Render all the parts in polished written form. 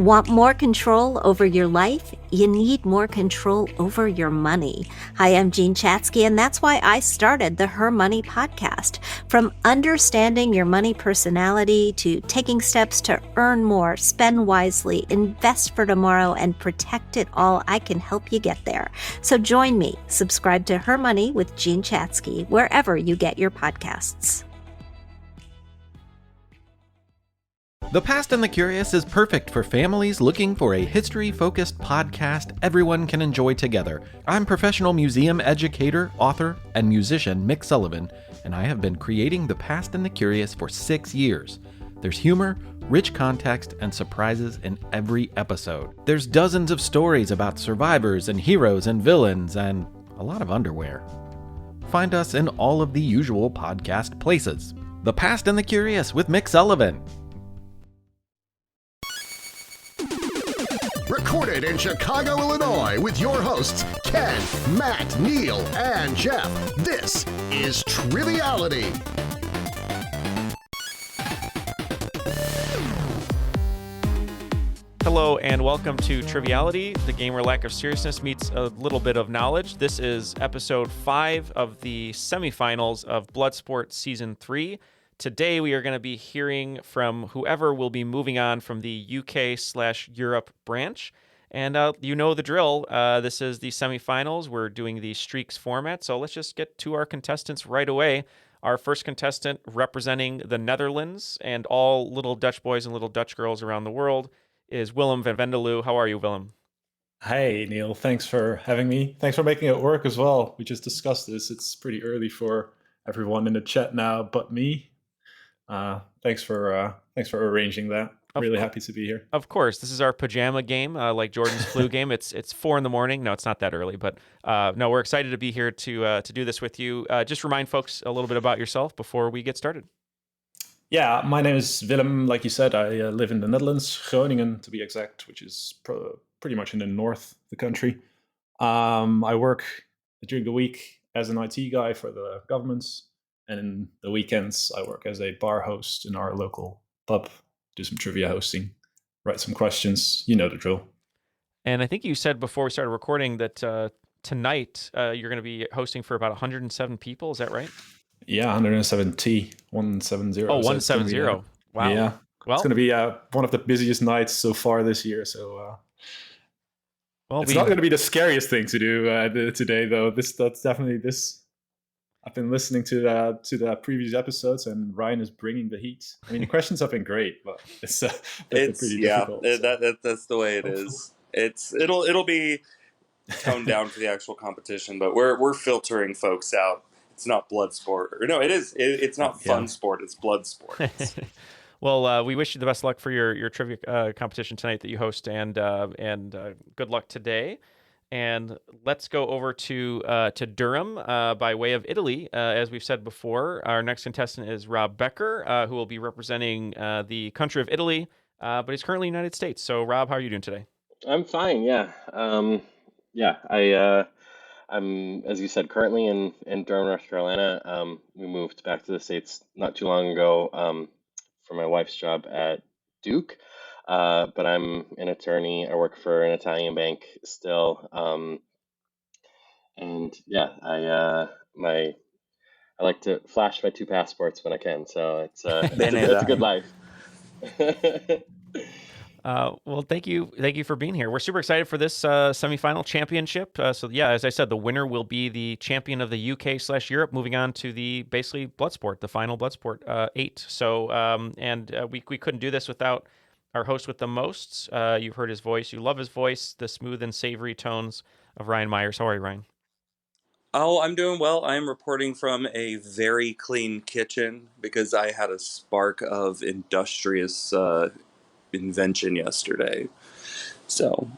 Want more control over your life? You need more control over your money. Hi, I'm Jean Chatzky, and that's why I started the Her Money podcast. From understanding your money personality to taking steps to earn more, spend wisely, invest for tomorrow, and protect it all, I can help you get there. So join me. Subscribe to Her Money with Jean Chatzky wherever you get your podcasts. The Past and the Curious is perfect for families looking for a history-focused podcast everyone can enjoy together. I'm professional museum educator, author, and musician Mick Sullivan, and I have been creating The Past and the Curious for 6 years. There's humor, rich context, and surprises in every episode. There's dozens of stories about survivors and heroes and villains, and a lot of underwear. Find us in all of the usual podcast places. The Past and the Curious with Mick Sullivan. Recorded in Chicago, Illinois, with your hosts, Ken, Matt, Neal, and Jeff. This is Triviality. Hello and welcome to Triviality, the game where lack of seriousness meets a little bit of knowledge. This is episode 5 of the semifinals of Bloodsport Season 3. Today we are going to be hearing from whoever will be moving on from the UK/Europe branch. And you know the drill. This is the semifinals. We're doing the streaks format. So let's just get to our contestants right away. Our first contestant representing the Netherlands and all little Dutch boys and little Dutch girls around the world is Willem van Vendeloo. How are you, Willem? Hey, Neal. Thanks for having me. Thanks for making it work as well. We just discussed this. It's pretty early for everyone in the chat now but me. Thanks for arranging that. Really happy to be here. Of course, this is our pajama game, like Jordan's flu game. It's 4 a.m. No, it's not that early, but no, we're excited to be here to do this with you. Just remind folks a little bit about yourself before we get started. Yeah, my name is Willem. Like you said, I live in the Netherlands, Groningen to be exact, which is pretty much in the north of the country. I work during the week as an IT guy for the governments. And in the weekends, I work as a bar host in our local pub, do some trivia hosting, write some questions. You know the drill. And I think you said before we started recording that tonight you're going to be hosting for about 107 people. Is that right? Yeah, 170. 170. Oh, 170. Wow. Yeah. Well, it's going to be one of the busiest nights so far this year. So it's not going to be the scariest thing to do today, though. That's definitely this. I've been listening to the previous episodes, and Ryan is bringing the heat. I mean, the questions have been great, but it's pretty difficult. That's the way it is. It'll be toned down for the actual competition, but we're filtering folks out. It's not Bloodsport, or no, it is. It's not fun sport. It's Bloodsport. Well, we wish you the best luck for your trivia competition tonight that you host, and good luck today. And let's go over to Durham by way of Italy. As we've said before, our next contestant is Rob Becker, who will be representing the country of Italy, but he's currently in the United States. So, Rob, how are you doing today? I'm fine. Yeah. I'm, as you said, currently in Durham, North Carolina. We moved back to the States not too long ago for my wife's job at Duke. But I'm an attorney. I work for an Italian bank still. And yeah, I like to flash my 2 passports when I can. So it's a good life. Well, thank you for being here. We're super excited for this semifinal championship. So yeah, as I said, the winner will be the champion of the UK/Europe, moving on to the basically Bloodsport, the final Bloodsport 8. So we couldn't do this without our host with the most. You've heard his voice. You love his voice, the smooth and savory tones of Ryan Myers. How are you, Ryan? Oh, I'm doing well. I am reporting from a very clean kitchen because I had a spark of industrious invention yesterday. So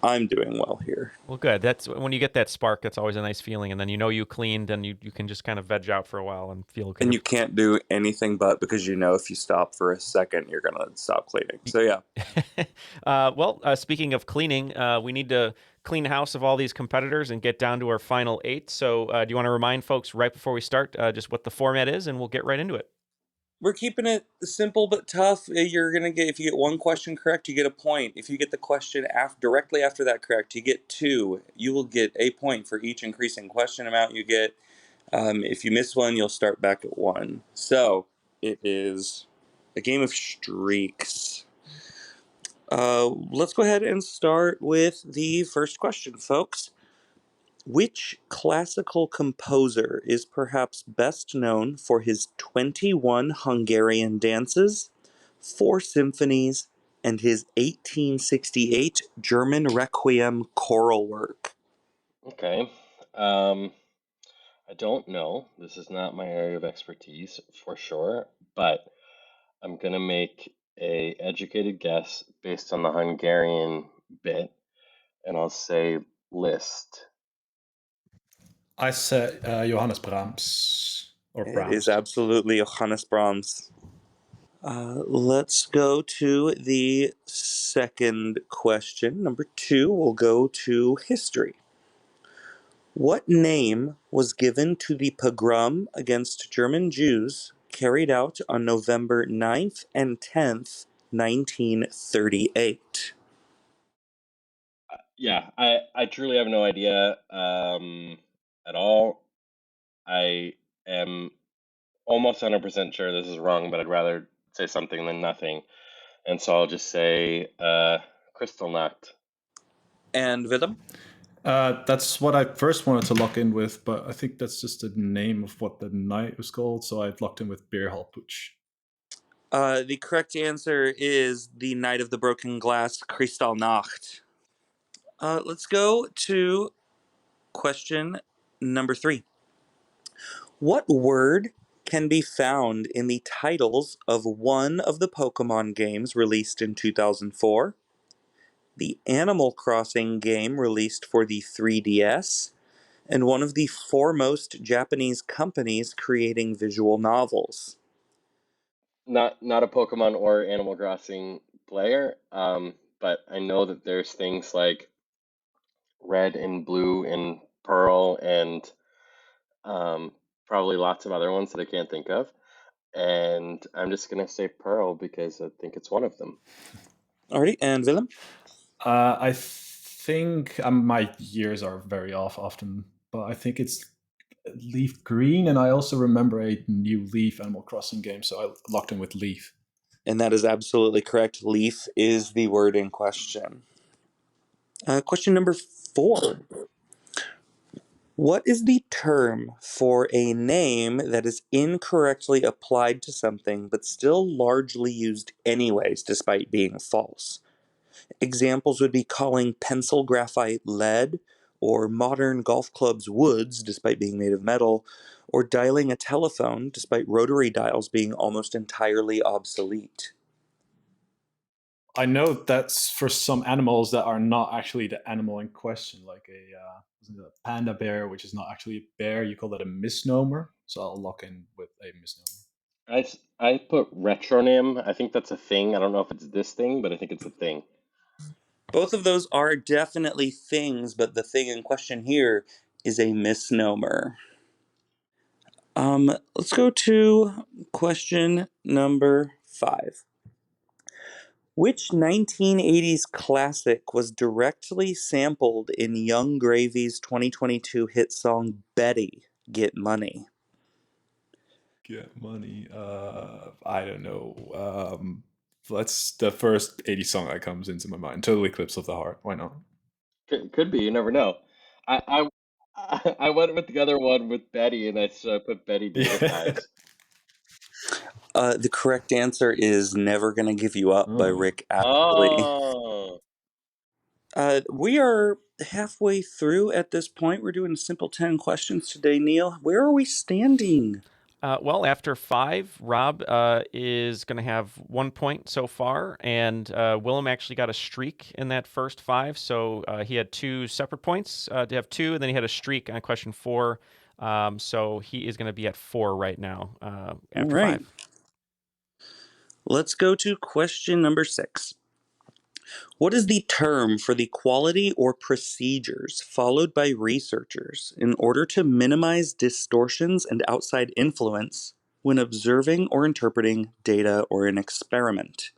I'm doing well here. Well, good. That's when you get that spark, that's always a nice feeling. And then you cleaned and you can just kind of veg out for a while and feel good. And you can't do anything but, because if you stop for a second, you're going to stop cleaning. So yeah. Speaking of cleaning, we need to clean house of all these competitors and get down to our final 8. So do you want to remind folks right before we start just what the format is, and we'll get right into it? We're keeping it simple but tough. You're gonna get, if you get one question correct, you get a point. If you get the question directly after that correct, you get 2. You will get a point for each increasing question amount you get. If you miss one, you'll start back at 1. So it is a game of streaks. Let's go ahead and start with the first question, folks. Which classical composer is perhaps best known for his 21 Hungarian dances, 4 symphonies, and his 1868 German Requiem choral work? Okay. I don't know. This is not my area of expertise for sure, but I'm gonna make a educated guess based on the Hungarian bit, and I'll say Liszt. I said Johannes Brahms or It is Brahms. absolutely Johannes Brahms. Let's go to the second question. Number 2, we'll go to history. What name was given to the pogrom against German Jews carried out on November 9th and 10th, 1938? Yeah, I truly have no idea at all. I am almost 100% sure this is wrong, but I'd rather say something than nothing. And so I'll just say Kristallnacht. And Willem? That's what I first wanted to lock in with, but I think that's just the name of what the night was called, so I've locked in with Beerhalpuch. The correct answer is the Night of the Broken Glass, Kristallnacht. Let's go to question number 3. What word can be found in the titles of one of the Pokemon games released in 2004, the Animal Crossing game released for the 3DS, and one of the foremost Japanese companies creating visual novels? Not a Pokemon or Animal Crossing player, but I know that there's things like Red and Blue and Pearl and probably lots of other ones that I can't think of. And I'm just gonna say Pearl because I think it's one of them. Alrighty, and Willem? I think my years are very off often, but I think it's Leaf Green, and I also remember a new Leaf Animal Crossing game, so I locked in with Leaf. And that is absolutely correct. Leaf is the word in question. Question number 4. What is the term for a name that is incorrectly applied to something but still largely used anyways despite being false? Examples would be calling pencil graphite lead, or modern golf clubs woods despite being made of metal, or dialing a telephone despite rotary dials being almost entirely obsolete. I know that's for some animals that are not actually the animal in question, like a panda bear, which is not actually a bear. You call that a misnomer. So I'll lock in with a misnomer. I put retronym. I think that's a thing. I don't know if it's this thing, but I think it's a thing. Both of those are definitely things, but the thing in question here is a misnomer. Let's go to question number 5. Which 1980s classic was directly sampled in Young Gravy's 2022 hit song Betty, Get Money? Get money. I don't know. That's the first 80 song that comes into my mind. Total Eclipse of the Heart. Why not? Could be. You never know. I went with the other one with Betty, and I put Betty Davis. The correct answer is Never Gonna Give You Up by Rick Astley. Oh. We are halfway through at this point. We're doing simple 10 questions today, Neal. Where are we standing? Well, after 5, Rob is going to have 1 point so far, and Willem actually got a streak in that first 5, so he had 2 separate points to have 2, and then he had a streak on question 4, so he is going to be at 4 right now after 5. Let's go to question number 6. What is the term for the quality or procedures followed by researchers in order to minimize distortions and outside influence when observing or interpreting data or an experiment?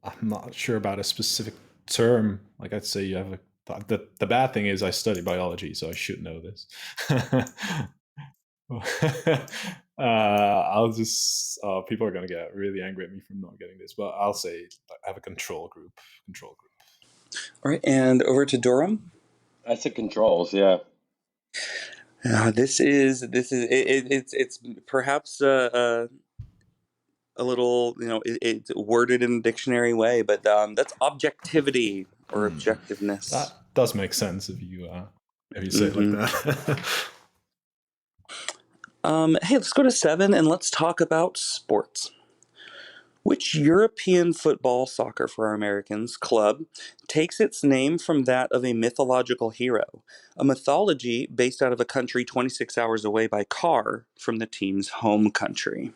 I'm not sure about a specific term. Like I'd say you have the bad thing is I study biology, so I should know this. I'll just people are gonna get really angry at me for not getting this, but I'll say I have a control group. All right, and over to Durham. I said controls, yeah. It's perhaps a little, it's worded in a dictionary way, but that's objectivity or objectiveness. That does make sense if you say it like that. Hey, let's go to 7 and let's talk about sports. Which European football, soccer for our Americans, club takes its name from that of a mythological hero, a mythology based out of a country 26 hours away by car from the team's home country?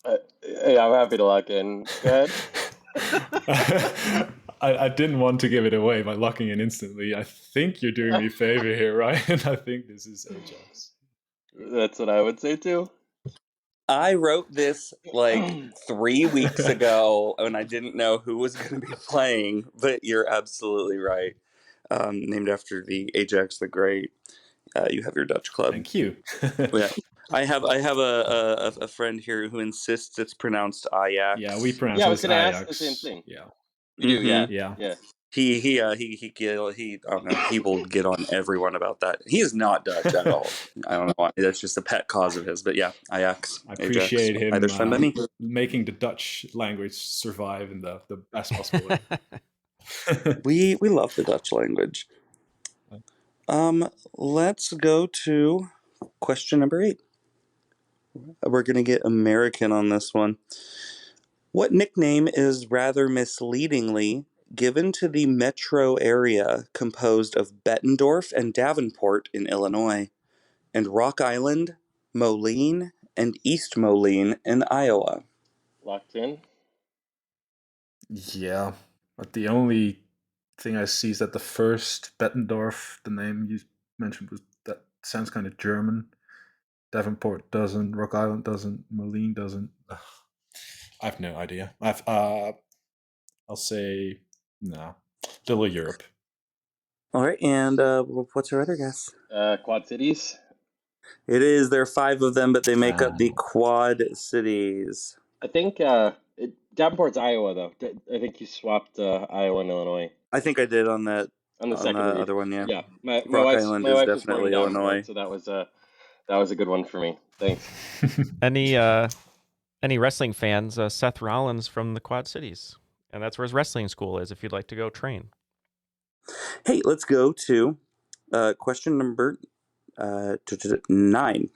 Hey, I'm happy to lock in. Go ahead. I didn't want to give it away by locking in instantly. I think you're doing me a favor here, Ryan. I think this is Ajax. That's what I would say too. I wrote this like 3 weeks ago and I didn't know who was going to be playing, but you're absolutely right. Named after the Ajax the Great. You have your Dutch club. Thank you. Yeah. I have a friend here who insists it's pronounced Ajax. Yeah, we pronounce Yeah, I it was as going to Ajax. ask the same thing. Yeah. You do, yeah. Yeah. He I don't know, he will get on everyone about that. He is not Dutch at all. I don't know why. That's just a pet cause of his. But yeah, Ajax. I appreciate Ajax, him either fine by me. making the Dutch language survive in the best possible way. We love the Dutch language. Let's go to question number 8. We're going to get American on this one. What nickname is rather misleadingly given to the metro area composed of Bettendorf and Davenport in Illinois, and Rock Island, Moline, and East Moline in Iowa? Locked in? Yeah, but the only thing I see is that the first Bettendorf, the name you mentioned, that sounds kind of German. Davenport doesn't, Rock Island doesn't, Moline doesn't. Ugh. I have no idea. I'll say no. Little Europe. All right, and what's your other guess? Quad Cities? It is. There are 5 of them, but they make up the Quad Cities. I think Davenport's Iowa, though. I think you swapped Iowa and Illinois. I think I did on that. On the second read. Other one, yeah. Yeah, my Rock wife Island was definitely born in Illinois. so that was a good one for me. Thanks. Any wrestling fans? Seth Rollins from the Quad Cities, and that's where his wrestling school is. If you'd like to go train. Hey, let's go to question number 9.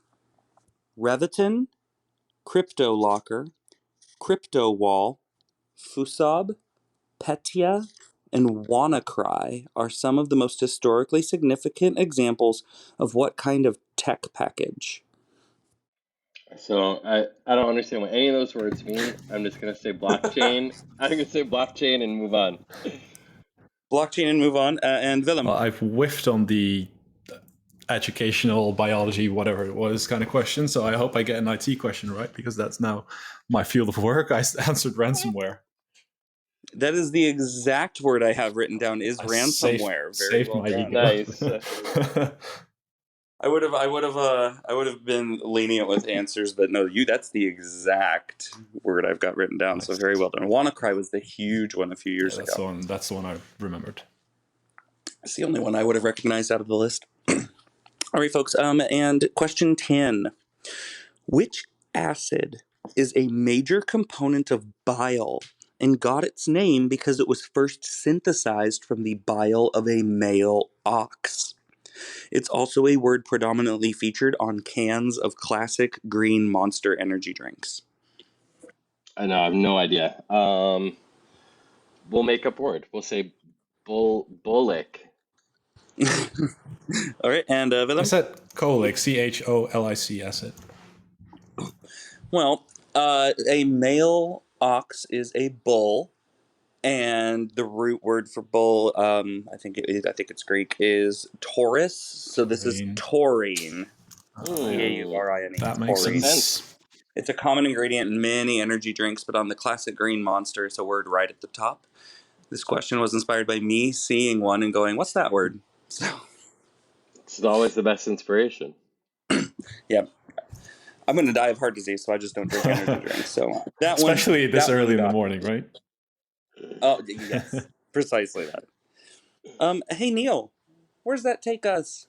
Reviton, Crypto Locker, Crypto Wall, Fusab, Petya, and WannaCry are some of the most historically significant examples of what kind of tech package? So I don't understand what any of those words mean. I'm just gonna say blockchain. I'm gonna say blockchain and move on. Blockchain and move on. And Willem. Well, I've whiffed on the educational biology, whatever it was, kind of question. So I hope I get an IT question right, because that's now my field of work. I answered ransomware. That is the exact word I have written down. Is ransomware. Very saved well my done. ego. Nice. I would have been lenient with answers, but no, that's the exact word I've got written down. Nice. So very well done. WannaCry was the huge one a few years ago. That's the one I remembered. It's the only one I would have recognized out of the list. All right, folks. And question 10: which acid is a major component of bile and got its name because it was first synthesized from the bile of a male ox? It's also a word predominantly featured on cans of classic green Monster energy drinks. I know, I have no idea. We'll make up a word. We'll say bullick. All right, and Willem? I said colic, CHOLIC acid. Well, a male ox is a bull, and the root word for bull, I think it's Greek, is taurus. So this is taurine. K-U-R-I-N-E. That makes Taurine. sense. It's a common ingredient in many energy drinks, but on the classic green Monster, it's a word right at the top. This question was inspired by me seeing one and going, "What's that word?" So, It's always the best inspiration. yeah. I'm going to die of heart disease, so I just don't drink energy drinks. So that Especially one, this that early in one the got morning, me. right? Oh, yes. Precisely that. Hey, Neal, where's that take us?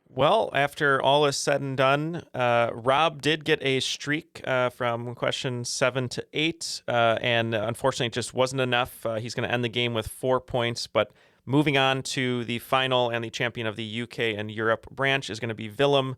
Well, after all is said and done, Rob did get a streak from question 7 to 8, and unfortunately it just wasn't enough. He's going to end the game with 4 points, but moving on to the final and the champion of the UK and Europe branch is going to be Willem,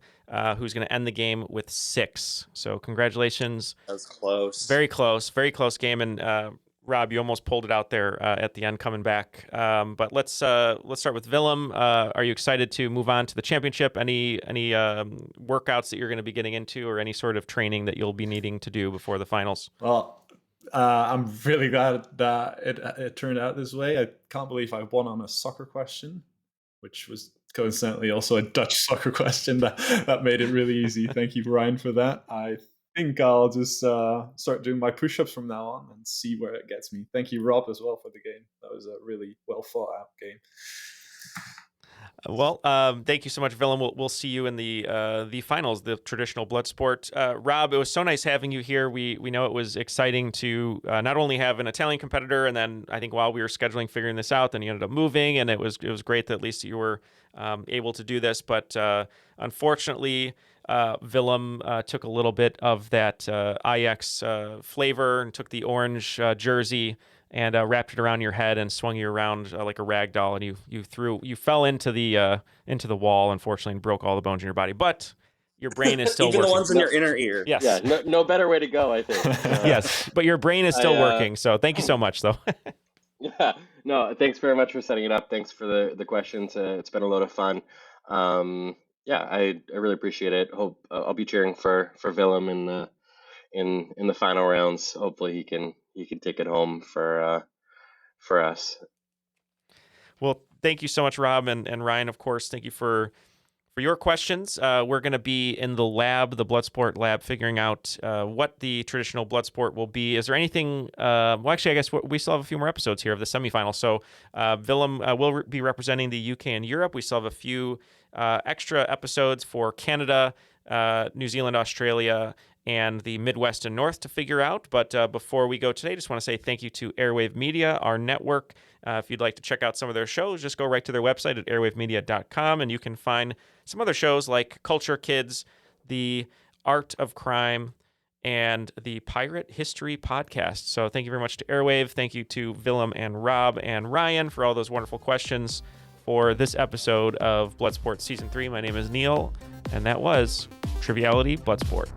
who's going to end the game with 6. So congratulations. That was close. Very close game, and Rob, you almost pulled it out there at the end, coming back. But let's start with Willem. Are you excited to move on to the championship? Any workouts that you're going to be getting into, or any sort of training that you'll be needing to do before the finals? Well, I'm really glad that it turned out this way. I can't believe I won on a soccer question, which was coincidentally also a Dutch soccer question that made it really easy. Thank you, Ryan, for that. I think I'll just start doing my push-ups from now on and see where it gets me. Thank you, Rob, as well, for the game. That was a really well thought out game. Well, thank you so much, Willem. We'll see you in the finals, the traditional Bloodsport. Rob, it was so nice having you here. We know it was exciting to not only have an Italian competitor, and then I think while we were scheduling, figuring this out, then you ended up moving, and it was great that at least you were able to do this. But unfortunately, Willem took a little bit of that IX flavor and took the orange jersey and wrapped it around your head and swung you around like a rag doll, and you fell into the wall, unfortunately, and broke all the bones in your body. But your brain is still Even working. the ones in your inner ear. Yes. Yeah, no better way to go, I think. Yes, but your brain is still working. So thank you so much, though. Yeah, no, thanks very much for setting it up. Thanks for the questions. It's been a load of fun. Yeah, I really appreciate it. Hope I'll be cheering for Willem in the final rounds. Hopefully he can take it home for us. Well, thank you so much, Rob, and Ryan, of course. Thank you for your questions. We're going to be in the lab, the Bloodsport lab, figuring out what the traditional Bloodsport will be. Is there anything? Well, actually, I guess we still have a few more episodes here of the semifinal. So Willem will be representing the UK and Europe. We still have a few extra episodes for Canada, New Zealand, Australia, and the Midwest and North to figure out. But before we go today, just want to say thank you to Airwave Media, our network. If you'd like to check out some of their shows, just go right to their website at airwavemedia.com, and you can find some other shows like Culture Kids, The Art of Crime, and the Pirate History Podcast. So thank you very much to Airwave. Thank you to Willem and Rob and Ryan for all those wonderful questions for this episode of Bloodsport Season 3. My name is Neal, and that was Triviality Bloodsport.